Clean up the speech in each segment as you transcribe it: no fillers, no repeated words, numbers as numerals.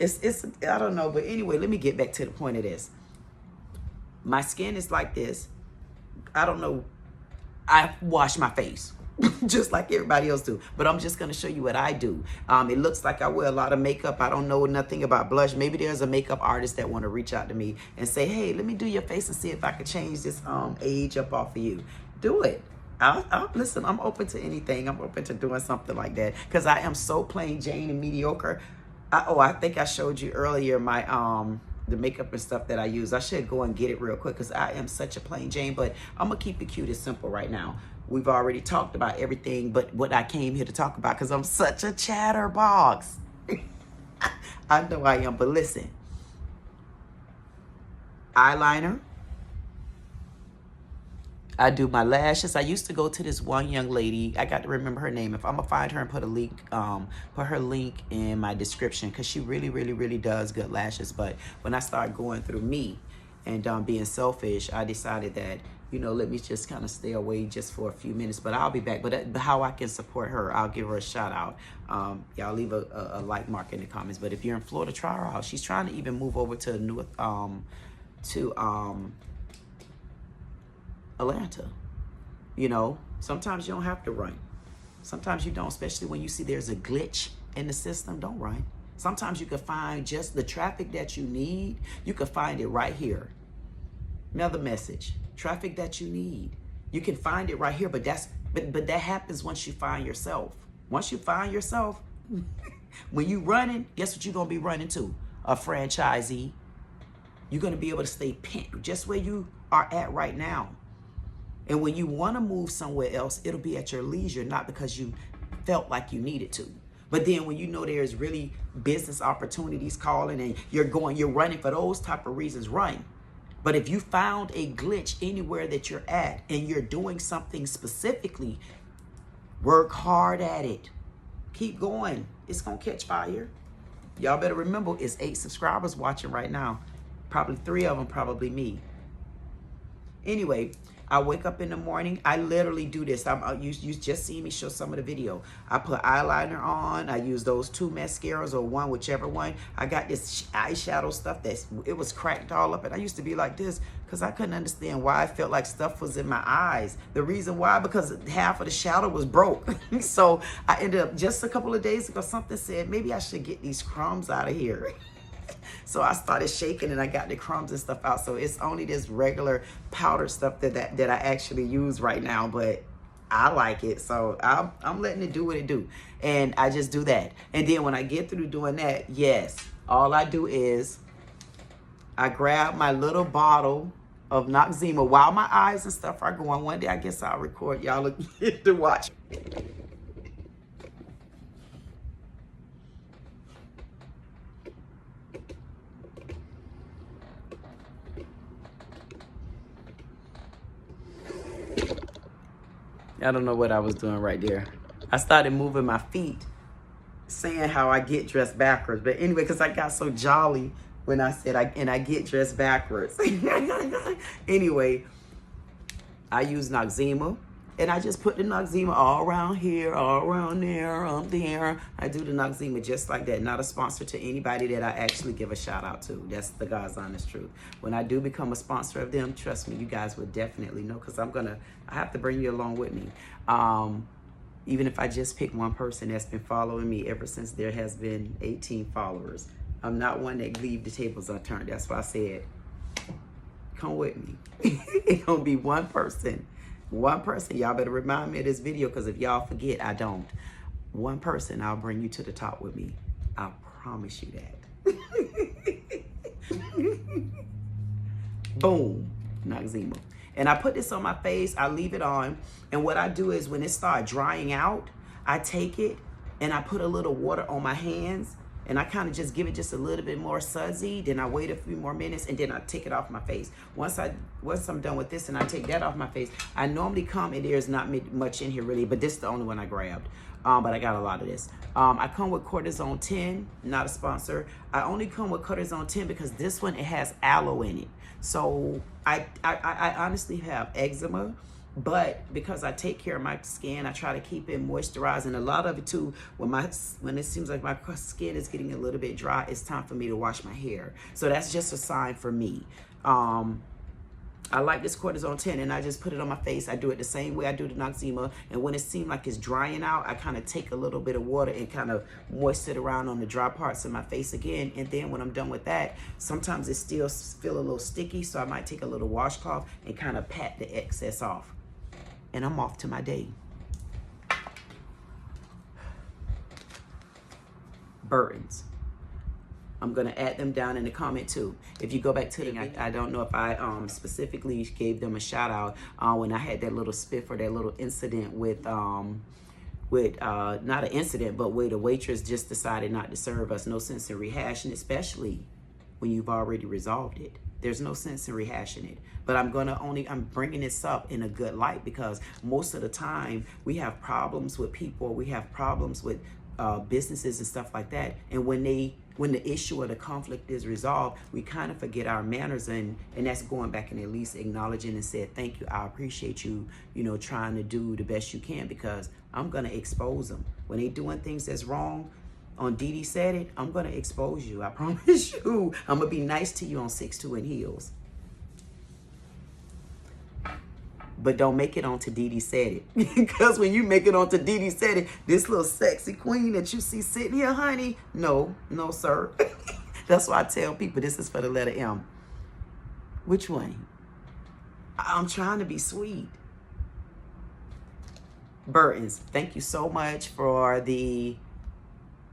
It's I don't know, but anyway, let me get back to the point of this. My skin is like this. I don't know. I wash my face just like everybody else do, but I'm just going to show you what I do. It looks like I wear a lot of makeup. I don't know nothing about blush. Maybe there's a makeup artist that want to reach out to me and say, hey, let me do your face and see if I can change this age up off of you. Do it. Listen, I'm open to anything. I'm open to doing something like that because I am so plain Jane and mediocre. I think I showed you earlier my the makeup and stuff that I use. I should go and get it real quick because I am such a plain Jane, but I'm gonna keep it cute and simple right now. We've already talked about everything but what I came here to talk about because I'm such a chatterbox. I know I am, but listen. Eyeliner. I do my lashes. I used to go to this one young lady. I got to remember her name. If I'm gonna find her and put her link in my description because she really, really, really does good lashes. But when I started going through me and being selfish, I decided that, you know, let me just kind of stay away just for a few minutes. But I'll be back. But how I can support her, I'll give her a shout out. Y'all leave a like mark in the comments. But if you're in Florida, try her out. She's trying to even move over to Atlanta. You know, sometimes you don't have to run. Sometimes you don't, especially when you see there's a glitch in the system. Don't run. Sometimes you can find just the traffic that you need. You can find it right here. Another message. Traffic that you need. You can find it right here, but that happens once you find yourself. Once you find yourself, when you running, guess what you're gonna be running to? A franchisee. You're gonna be able to stay pinned just where you are at right now. And when you want to move somewhere else, it'll be at your leisure, not because you felt like you needed to. But then when you know there's really business opportunities calling and you're running for those type of reasons, run. But if you found a glitch anywhere that you're at and you're doing something specifically, work hard at it. Keep going. It's going to catch fire. Y'all better remember, it's 8 subscribers watching right now. Probably 3 of them, probably me. Anyway, I wake up in the morning. I literally do this. You just see me show some of the video. I put eyeliner on. I use those 2 mascaras or one, whichever one. I got this eyeshadow stuff it was cracked all up. And I used to be like this because I couldn't understand why I felt like stuff was in my eyes. The reason why, because half of the shadow was broke. So I ended up, just a couple of days ago, something said, maybe I should get these crumbs out of here. So I started shaking and I got the crumbs and stuff out. So it's only this regular powder stuff that I actually use right now, but I like it. So I'm letting it do what it do. And I just do that. And then when I get through doing that, yes, all I do is I grab my little bottle of Noxema while my eyes and stuff are going. One day I guess I'll record y'all to watch. I don't know what I was doing right there. I started moving my feet, saying how I get dressed backwards. But anyway, because I got so jolly when I said I get dressed backwards. Anyway, I use Noxema. And I just put the Noxema all around here, all around there, up there. I do the Noxema just like that. Not a sponsor to anybody that I actually give a shout out to. That's the God's honest truth. When I do become a sponsor of them, trust me, you guys would definitely know because I have to bring you along with me. Even if I just pick one person that's been following me ever since there has been 18 followers. I'm not one that leave the tables unturned. That's why I said, come with me. It's gonna be one person. One person, y'all better remind me of this video because if y'all forget, I don't. One person, I'll bring you to the top with me. I promise you that. Boom, Noxema. And I put this on my face, I leave it on. And what I do is when it starts drying out, I take it and I put a little water on my hands and I kind of just give it just a little bit more sudsy. Then I wait a few more minutes and then I take it off my face. Once I'm done with this and I take that off my face, I normally come and there's not much in here really, but this is the only one I grabbed. But I got a lot of this. I come with Cortisone 10, not a sponsor. I only come with Cortisone 10 because this one, it has aloe in it. So I honestly have eczema But because I take care of my skin, I try to keep it moisturized. And a lot of it too, when it seems like my skin is getting a little bit dry, it's time for me to wash my hair. So that's just a sign for me. I like this cortisone 10, and I just put it on my face. I do it the same way I do the Noxema. And when it seems like it's drying out, I kind of take a little bit of water and kind of moisten it around on the dry parts of my face again. And then when I'm done with that, sometimes it still feel a little sticky. So I might take a little washcloth and kind of pat the excess off. And I'm off to my day. Burtons. I'm going to add them down in the comment too. If you go back to the, I don't know if I specifically gave them a shout out when I had that little spiff or that little incident with not an incident, but where the waitress just decided not to serve us. No sense in rehashing, especially when you've already resolved it. There's no sense in rehashing it. But I'm bringing this up in a good light because most of the time we have problems with people, we have problems with businesses and stuff like that. And when the issue or the conflict is resolved, we kind of forget our manners, and that's going back and at least acknowledging and saying, thank you, I appreciate you, trying to do the best you can, because I'm going to expose them. When they doing things that's wrong, on Didi Said It, I'm going to expose you. I promise you. I'm going to be nice to you on 6'2" and heels. But don't make it onto Didi Said It. Because when you make it onto Didi Said It, this little sexy queen that you see sitting here, honey, no, sir. That's why I tell people this is for the letter M. Which one? I'm trying to be sweet. Burtons, thank you so much for the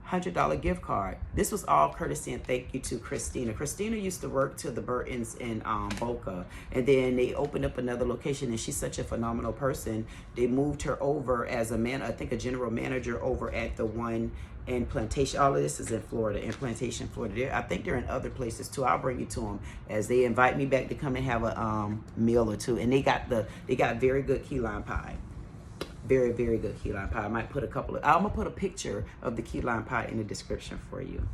$100 gift card. This was all courtesy and thank you to Christina. Christina used to work to the Burtons in Boca, and then they opened up another location, and she's such a phenomenal person. They moved her over as a general manager over at the one in Plantation. All of this is in Florida, in Plantation, Florida. I think they're in other places too. I'll bring you to them as they invite me back to come and have a meal or two. And they got very good key lime pie. Very, very good key lime pie. I might put I'm gonna put a picture of the key lime pie in the description for you.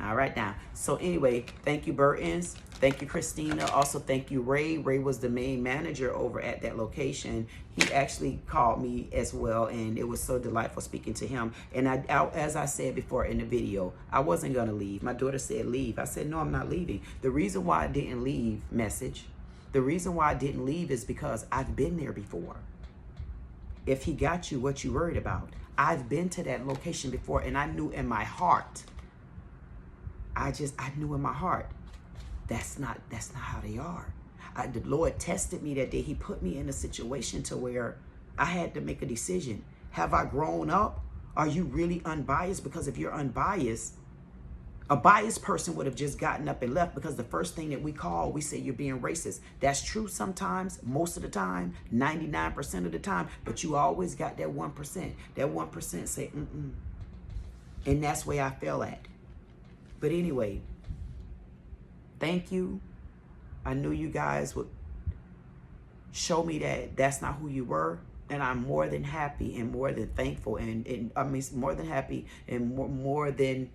All right now. So anyway, thank you, Burtons. Thank you, Christina. Also, thank you, Ray. Ray was the main manager over at that location. He actually called me as well, and it was so delightful speaking to him. And as I said before in the video, I wasn't gonna leave. My daughter said leave. I said, no, I'm not leaving. The reason why I didn't leave, the reason why I didn't leave is because I've been there before. If he got you what you worried about, I've been to that location before, and I knew in my heart, I knew in my heart, that's not how they are. The Lord tested me that day. He put me in a situation to where I had to make a decision. Have I grown up? Are you really unbiased? Because if you're unbiased, a biased person would have just gotten up and left, because the first thing that we say you're being racist. That's true sometimes, most of the time, 99% of the time, but you always got that 1%. That 1% say, And that's where I fell at. But anyway, thank you. I knew you guys would show me that that's not who you were. And I'm more than happy and more than thankful. And I mean, more than happy and more than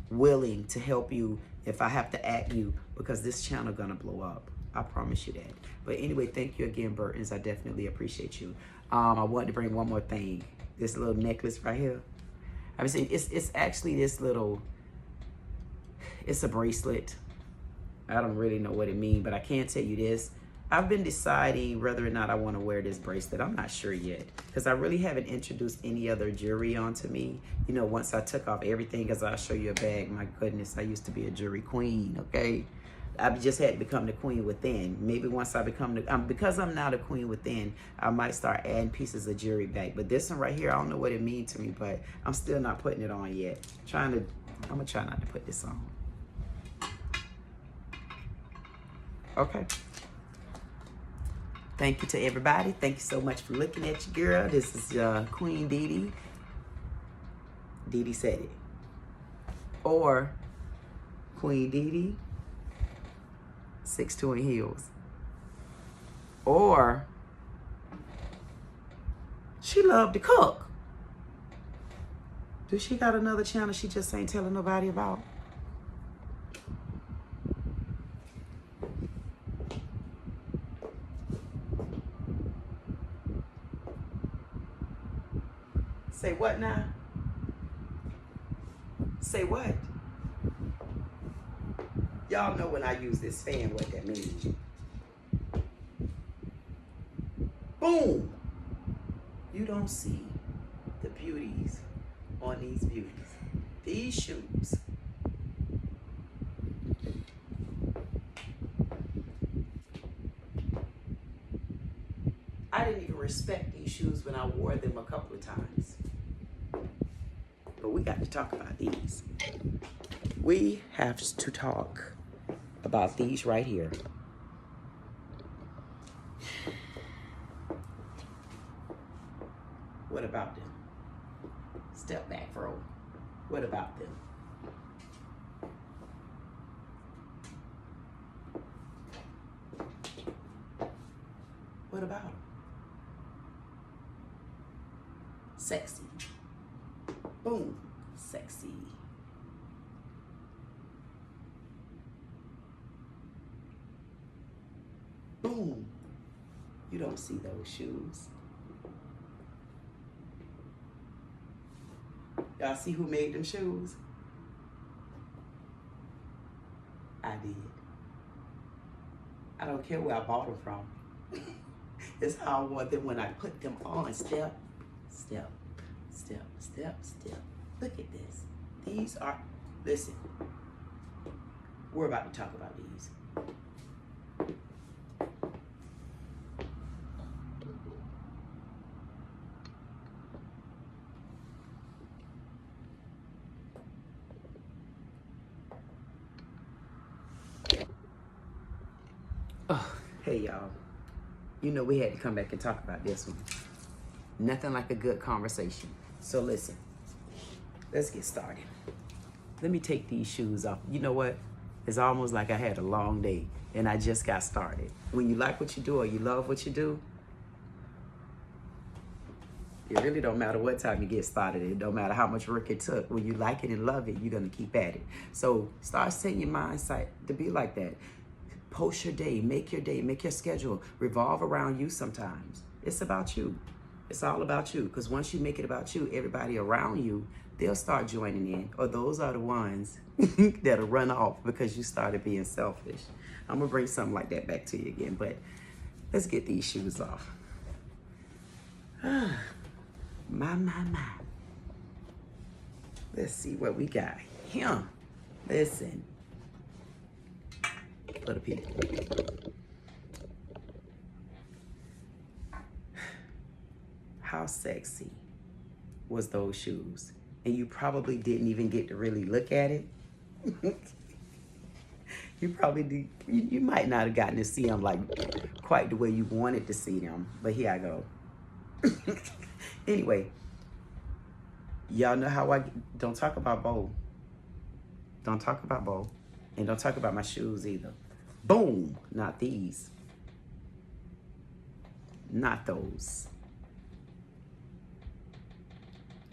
willing to help you if I have to at you, because this channel gonna blow up. I promise you that. But anyway, thank you again, Burtons. I definitely appreciate you. I wanted to bring one more thing. This little necklace right here. I mean, it's actually this little, it's a bracelet. I don't really know what it means, but I can tell you this. I've been deciding whether or not I want to wear this bracelet. I'm not sure yet, because I really haven't introduced any other jewelry onto me. Once I took off everything, because I'll show you a bag. My goodness, I used to be a jewelry queen, okay? I just had to become the queen within. Maybe once I become because I'm now the queen within, I might start adding pieces of jewelry back. But this one right here, I don't know what it means to me, but I'm still not putting it on yet. I'm gonna try not to put this on. Okay. Thank you to everybody. Thank you so much for looking at you, girl. This is Queen Didi. Didi Said It. Or Queen Didi, 6'2" in heels. Or she loved to cook. Does she got another channel she just ain't telling nobody about? Say what now? Say what? Y'all know when I use this fan what that means. Boom! You don't see the beauties on these beauties. These shoes. I didn't even respect these shoes when I wore them a couple of times. But we got to talk about these. We have to talk about these right here. What about them? Step back, bro. What about them? What about them? Sexy. Boom. Sexy. Boom. You don't see those shoes. Y'all see who made them shoes? I did. I don't care where I bought them from. It's how I want them when I put them on. Step, step, step, step, step. Look at this. These are, listen, we're about to talk about these. Oh, hey y'all. You know we had to come back and talk about this one. Nothing like a good conversation. So listen, let's get started. Let me take these shoes off. You know what? It's almost like I had a long day and I just got started. When you like what you do or you love what you do, it really don't matter what time you get started. It don't matter how much work it took. When you like it and love it, you're gonna keep at it. So start setting your mindset to be like that. Post your day, make your schedule revolve around you sometimes. It's about you. It's all about you. Because once you make it about you, everybody around you, they'll start joining in. Or those are the ones that'll run off because you started being selfish. I'm going to bring something like that back to you again. But let's get these shoes off. My. Let's see what we got. Him. Listen. For the people. How sexy was those shoes? And you probably didn't even get to really look at it. You probably did. You might not have gotten to see them like quite the way you wanted to see them. But here I go. Anyway, y'all know how I don't talk about Bo. Don't talk about Bo. And don't talk about my shoes either. Boom, not these. Not those.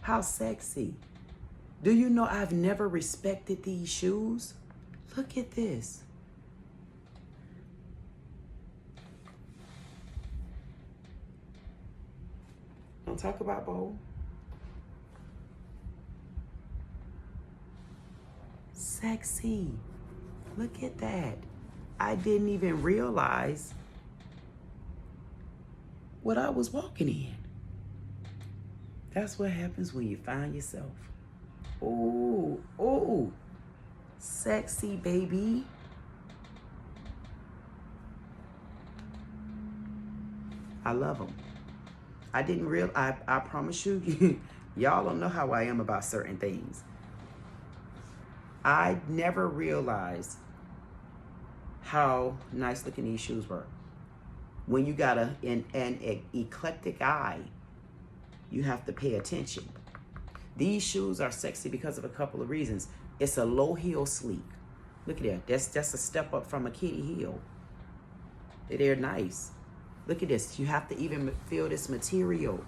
How sexy. Do you know I've never respected these shoes? Look at this. Don't talk about Bo. Sexy. Look at that. I didn't even realize what I was walking in. That's what happens when you find yourself. Oh, sexy baby. I love them. I didn't realize, I promise you, y'all don't know how I am about certain things. I never realized how nice looking these shoes were. When you got an eclectic eye, you have to pay attention. These shoes are sexy because of a couple of reasons. It's a low heel sleek. Look at that. That's a step up from a kitty heel. They're nice. Look at this. You have to even feel this material.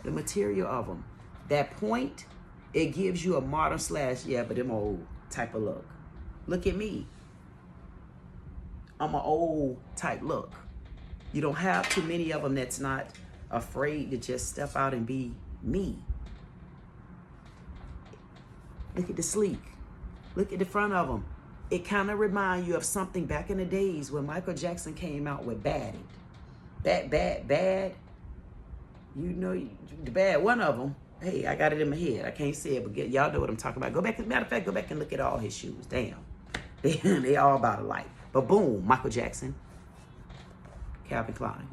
The material of them. That point, it gives you a modern / yeah, but them old type of look. Look at me. I'm an old type look. You don't have too many of them that's not afraid to just step out and be me. Look at the sleek. Look at the front of them. It kind of reminds you of something back in the days when Michael Jackson came out with Bad. Bad. You know, the bad one of them. Hey, I got it in my head. I can't say it, but y'all know what I'm talking about. Go back, as a matter of fact, go back and look at all his shoes. Damn. They all about alike. But boom, Michael Jackson, Calvin Klein.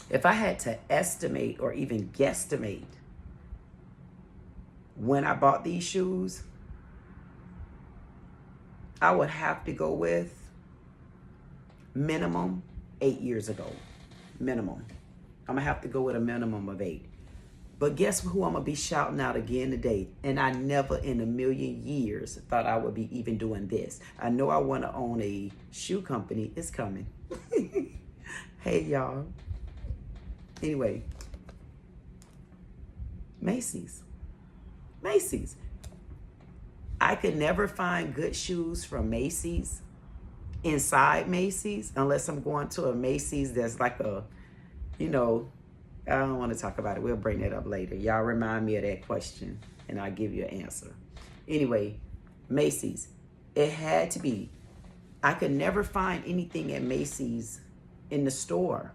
If I had to estimate or even guesstimate when I bought these shoes, I would have to go with minimum 8 years ago. Minimum. I'm going to have to go with a minimum of 8. But guess who I'm going to be shouting out again today? And I never in a million years thought I would be even doing this. I know I want to own a shoe company. It's coming. Hey, y'all. Anyway. Macy's. I could never find good shoes from Macy's inside Macy's unless I'm going to a Macy's that's like a, you know, I don't want to talk about it. We'll bring that up later. Y'all remind me of that question and I'll give you an answer. Anyway, Macy's. It had to be. I could never find anything at Macy's in the store.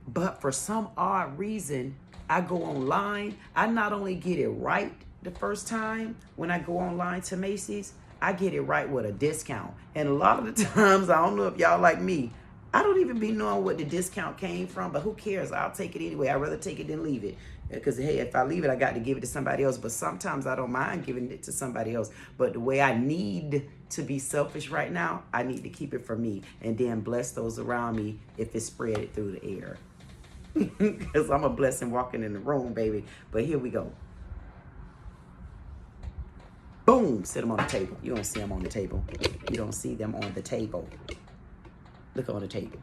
But for some odd reason, I go online. I not only get it right the first time when I go online to Macy's, I get it right with a discount. And a lot of the times, I don't know if y'all like me, I don't even be knowing what the discount came from, but who cares? I'll take it anyway. I'd rather take it than leave it. Because, hey, if I leave it, I got to give it to somebody else. But sometimes I don't mind giving it to somebody else. But the way I need to be selfish right now, I need to keep it for me. And then bless those around me if it's spread through the air. Because I'm a blessing walking in the room, baby. But here we go. Boom, sit them on the table. You don't see them on the table. You don't see them on the table. Look on the table.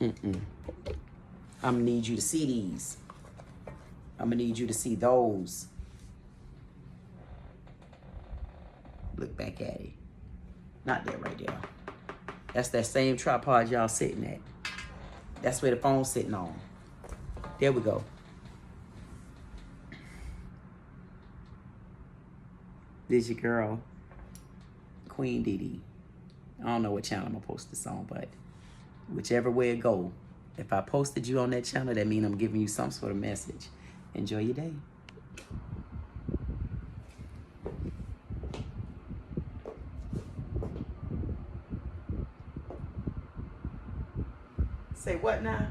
I'm gonna need you to see these. I'm gonna need you to see those. Look back at it. Not that right there. That's that same tripod y'all sitting at. That's where the phone's sitting on. There we go. This your girl, Queen Dee. I don't know what channel I'm gonna post this on, but whichever way it go, if I posted you on that channel, that means I'm giving you some sort of message. Enjoy your day. Say what now?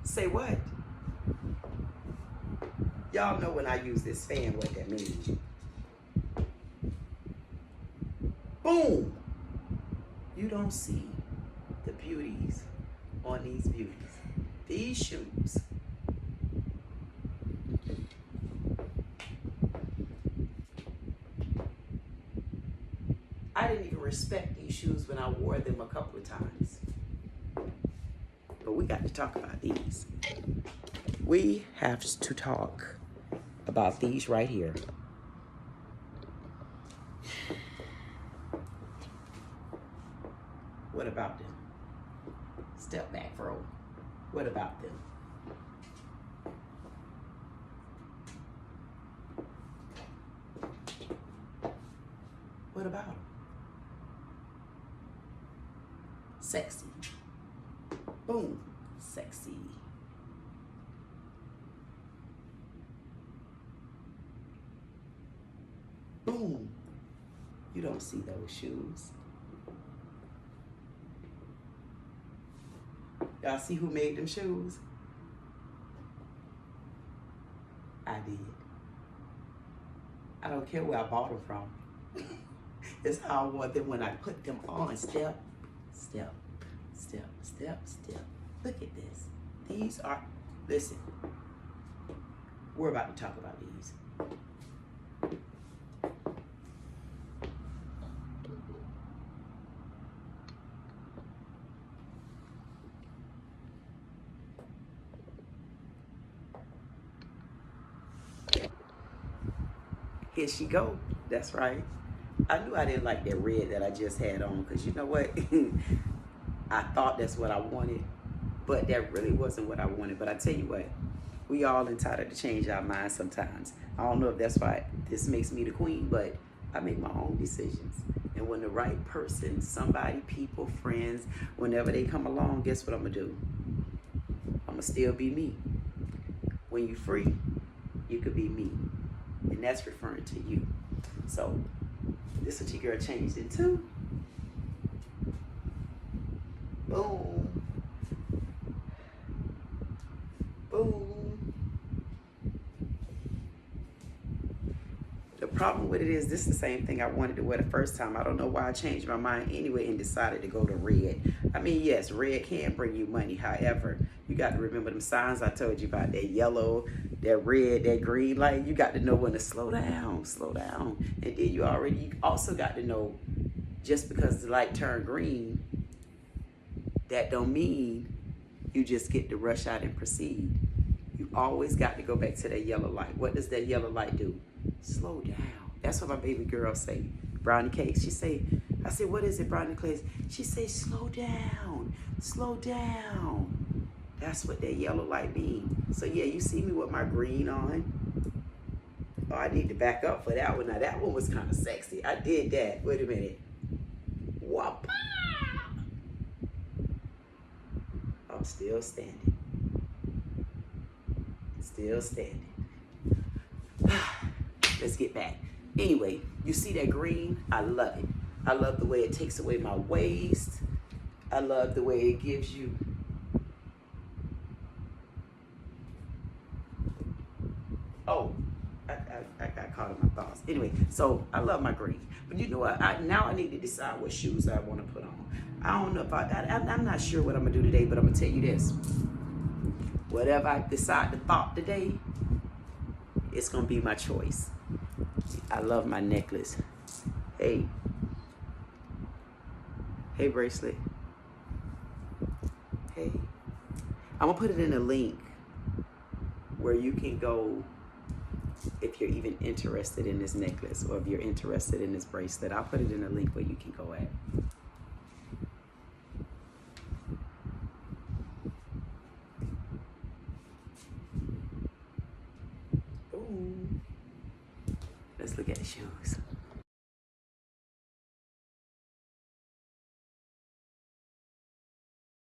Say what? Y'all know when I use this fan what that means. Boom! You don't see the beauties on these beauties. These shoes. I didn't even respect these shoes when I wore them a couple of times. But we got to talk about these. We have to talk about these right here. What about them? Step back, bro. What about them? What about them? Sexy. Boom. Sexy. Boom. You don't see those shoes. Y'all see who made them shoes? I did. I don't care where I bought them from. It's how I want them when I put them on. Step, step, step, step, step. Look at this. These are, listen, we're about to talk about these. Here she go. That's right. I knew I didn't like that red that I just had on because you know what? I thought that's what I wanted, but that really wasn't what I wanted. But I tell you what, We all entitled to change our minds sometimes. I don't know if that's why this makes me the queen, but I make my own decisions. And when the right person, somebody, people, friends, whenever they come along, guess what I'm gonna do? I'm gonna still be me. When you're free, you could be me. And that's referring to you. So this is what your girl changed into. Boom. Boom. The problem with it is this is the same thing I wanted to wear the first time. I don't know why I changed my mind anyway and decided to go to red. I mean, yes, red can bring you money. However, you got to remember them signs I told you about, that yellow, that red, that green light. You got to know when to slow down, slow down. And then you also got to know, just because the light turned green, that don't mean you just get to rush out and proceed. You always got to go back to that yellow light. What does that yellow light do? Slow down. That's what my baby girl say. Brownie cakes. She say, I say, what is it, brownie cakes? She say, slow down, slow down. That's what that yellow light means. So yeah, you see me with my green on. Oh, I need to back up for that one. Now that one was kind of sexy. I did that. Wait a minute. Whoop. I'm still standing. Still standing. Let's get back. Anyway, you see that green? I love it. I love the way it takes away my waist. I love the way it gives you. Oh, I got caught in my thoughts. Anyway, so I love my green. But you know what? Now I need to decide what shoes I want to put on. I don't know if I'm not sure what I'm going to do today, but I'm going to tell you this. Whatever I decide to thought today, it's going to be my choice. I love my necklace. Hey. Hey, bracelet. Hey. I'm going to put it in a link where you can go if you're even interested in this necklace or if you're interested in this bracelet. I'll put it in a link where you can go at. Ooh. Let's look at the shoes.